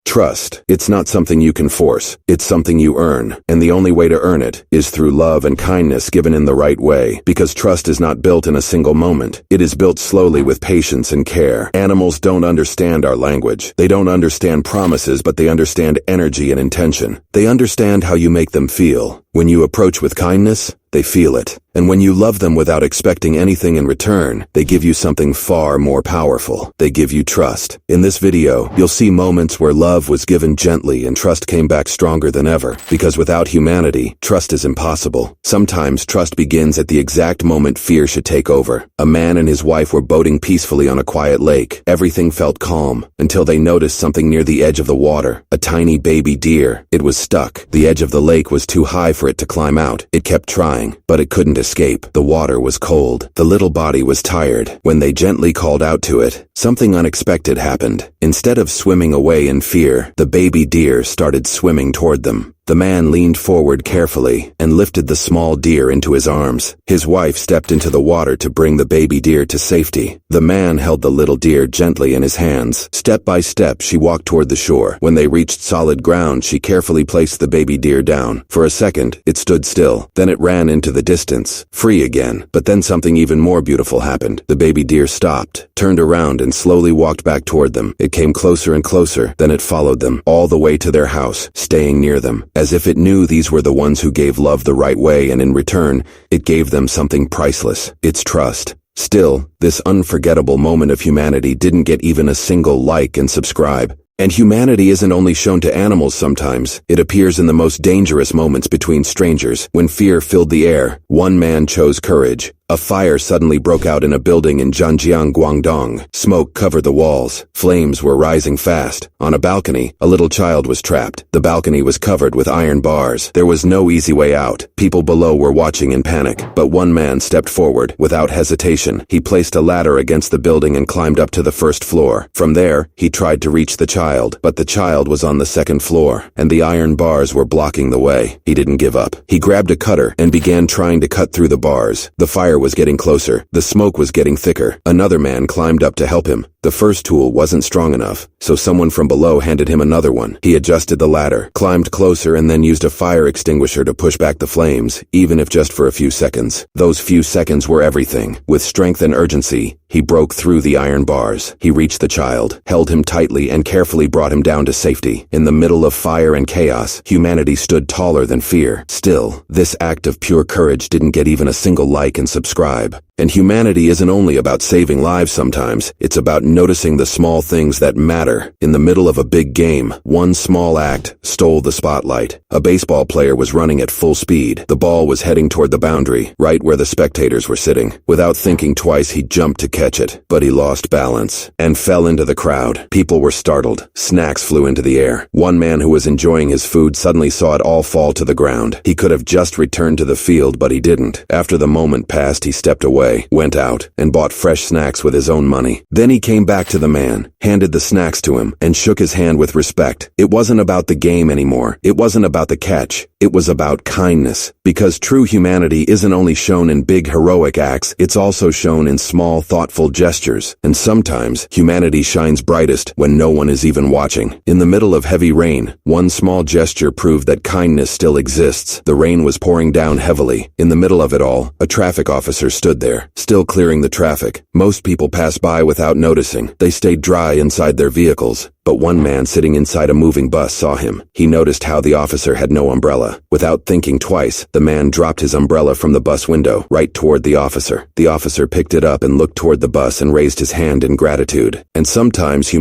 Trust. It's not something you can force. It's something you earn. And the only way to earn it is through love and kindness given in the right way. Because trust is not built in a single moment. It is built slowly with patience and care. Animals don't understand our language. They don't understand promises, but they understand energy and intention. They understand how you make them feel. When you approach with kindness, they feel it. And when you love them without expecting anything in return, they give you something far more powerful. They give you trust. In this video, you'll see moments where love was given gently and trust came back stronger than ever. Because without humanity, trust is impossible. Sometimes trust begins at the exact moment fear should take over. A man and his wife were boating peacefully on a quiet lake. Everything felt calm until they noticed something near the edge of the water. A tiny baby deer. It was stuck. The edge of the lake was too high for it to climb out. It kept trying, but it couldn't escape. The water was cold. The little body was tired. When they gently called out to it, something unexpected happened. Instead of swimming away in fear, the baby deer started swimming toward them. The man leaned forward carefully and lifted the small deer into his arms. His wife stepped into the water to bring the baby deer to safety. The man held the little deer gently in his hands. Step by step, she walked toward the shore. When they reached solid ground, she carefully placed the baby deer down. For a second, it stood still. Then it ran into the distance, free again. But then something even more beautiful happened. The baby deer stopped, turned around, and slowly walked back toward them. It came closer and closer. Then it followed them, all the way to their house, staying near them. As if it knew these were the ones who gave love the right way, and in return, it gave them something priceless. Its trust. Still, this unforgettable moment of humanity didn't get even a single like and subscribe. And humanity isn't only shown to animals sometimes. It appears in the most dangerous moments between strangers. When fear filled the air, one man chose courage. A fire suddenly broke out in a building in Zhangjiang, Guangdong. Smoke covered the walls. Flames were rising fast. On a balcony, a little child was trapped. The balcony was covered with iron bars. There was no easy way out. People below were watching in panic. But one man stepped forward. Without hesitation, he placed a ladder against the building and climbed up to the first floor. From there, he tried to reach the child. But the child was on the second floor, and the iron bars were blocking the way. He didn't give up. He grabbed a cutter and began trying to cut through the bars. The fire was getting closer. The smoke was getting thicker. Another man climbed up to help him. The first tool wasn't strong enough, so someone from below handed him another one. He adjusted the ladder, climbed closer, and then used a fire extinguisher to push back the flames, even if just for a few seconds. Those few seconds were everything. With strength and urgency, he broke through the iron bars. He reached the child, held him tightly, and carefully brought him down to safety. In the middle of fire and chaos, humanity stood taller than fear. Still, this act of pure courage didn't get even a single like and subscribe. And humanity isn't only about saving lives sometimes, it's about noticing the small things that matter. In the middle of a big game, one small act stole the spotlight. A baseball player was running at full speed. The ball was heading toward the boundary, right where the spectators were sitting. Without thinking twice, he jumped to catch it, but he lost balance and fell into the crowd. People were startled. Snacks flew into the air. One man who was enjoying his food suddenly saw it all fall to the ground. He could have just returned to the field, but he didn't. After the moment passed, he stepped away, went out, and bought fresh snacks with his own money. Then he came back to the man, handed the snacks to him, and shook his hand with respect. It wasn't about the game anymore. It wasn't about the catch. It was about kindness. Because true humanity isn't only shown in big heroic acts, it's also shown in small, thoughtful gestures. And sometimes, humanity shines brightest when no one is even watching. In the middle of heavy rain, one small gesture proved that kindness still exists. The rain was pouring down heavily. In the middle of it all, a traffic officer stood there, still clearing the traffic. Most people passed by without noticing. They stayed dry inside their vehicles. But one man sitting inside a moving bus saw him. He noticed how the officer had no umbrella. Without thinking twice, the man dropped his umbrella from the bus window, right toward the officer. The officer picked it up and looked toward the bus and raised his hand in gratitude. And sometimes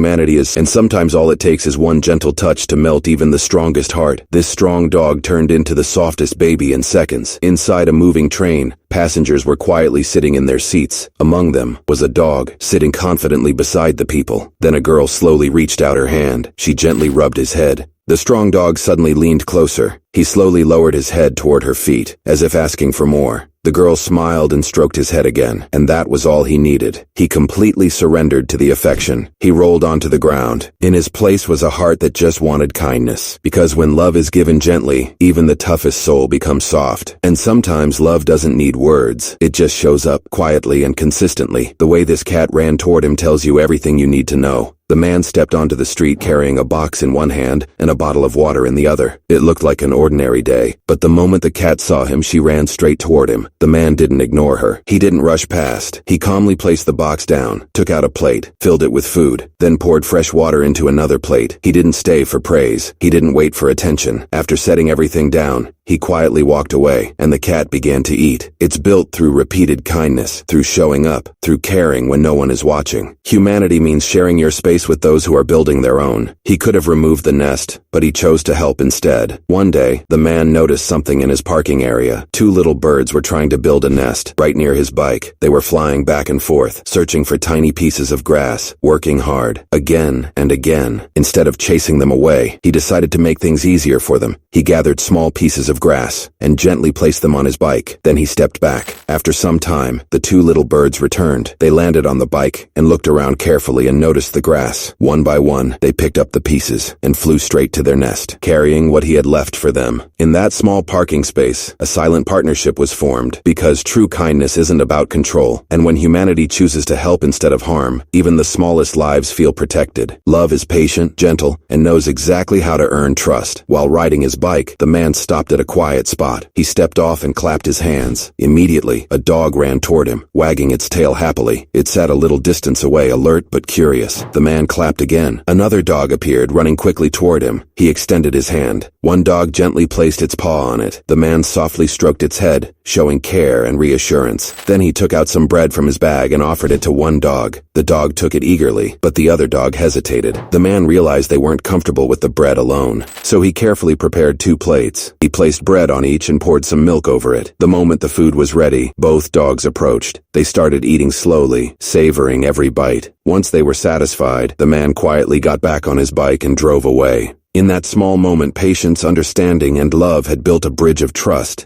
all it takes is one gentle touch to melt even the strongest heart. This strong dog turned into the softest baby in seconds. Inside a moving train, passengers were quietly sitting in their seats. Among them was a dog, sitting confidently beside the people. Then a girl slowly reached out her hand. She gently rubbed his head. The strong dog suddenly leaned closer. He slowly lowered his head toward her feet, as if asking for more. The girl smiled and stroked his head again, and that was all he needed. He completely surrendered to the affection. He rolled onto the ground. In his place was a heart that just wanted kindness. Because when love is given gently, even the toughest soul becomes soft. And sometimes love doesn't need words. It just shows up quietly and consistently. The way this cat ran toward him tells you everything you need to know. The man stepped onto the street carrying a box in one hand and a bottle of water in the other. It looked like an ordinary day, but the moment the cat saw him, she ran straight toward him. The man didn't ignore her. He didn't rush past. He calmly placed the box down, took out a plate, filled it with food, then poured fresh water into another plate. He didn't stay for praise. He didn't wait for attention. After setting everything down, he quietly walked away, and the cat began to eat. It's built through repeated kindness, through showing up, through caring when no one is watching. Humanity means sharing your space with those who are building their own. He could have removed the nest, but he chose to help instead. One day, the man noticed something in his parking area. Two little birds were trying to build a nest right near his bike. They were flying back and forth, searching for tiny pieces of grass, working hard, again and again. Instead of chasing them away, he decided to make things easier for them. He gathered small pieces of grass and gently placed them on his bike. Then he stepped back. After some time, the two little birds returned. They landed on the bike and looked around carefully and noticed the grass. One by one, they picked up the pieces and flew straight to their nest, carrying what he had left for them. In that small parking space, a silent partnership was formed, because true kindness isn't about control. And when humanity chooses to help instead of harm, even the smallest lives feel protected. Love is patient, gentle, and knows exactly how to earn trust. While riding his bike, the man stopped at a quiet spot. He stepped off and clapped his hands. Immediately, a dog ran toward him, wagging its tail happily. It sat a little distance away, alert but curious. The man clapped again. Another dog appeared, running quickly toward him. He extended his hand. One dog gently placed its paw on it. The man softly stroked its head, showing care and reassurance. Then he took out some bread from his bag and offered it to one dog. The dog took it eagerly, but the other dog hesitated. The man realized they weren't comfortable with the bread alone, so he carefully prepared two plates. He placed bread on each and poured some milk over it. The moment the food was ready, both dogs approached. They started eating slowly, savoring every bite. Once they were satisfied, the man quietly got back on his bike and drove away. In that small moment, patience, understanding, and love had built a bridge of trust.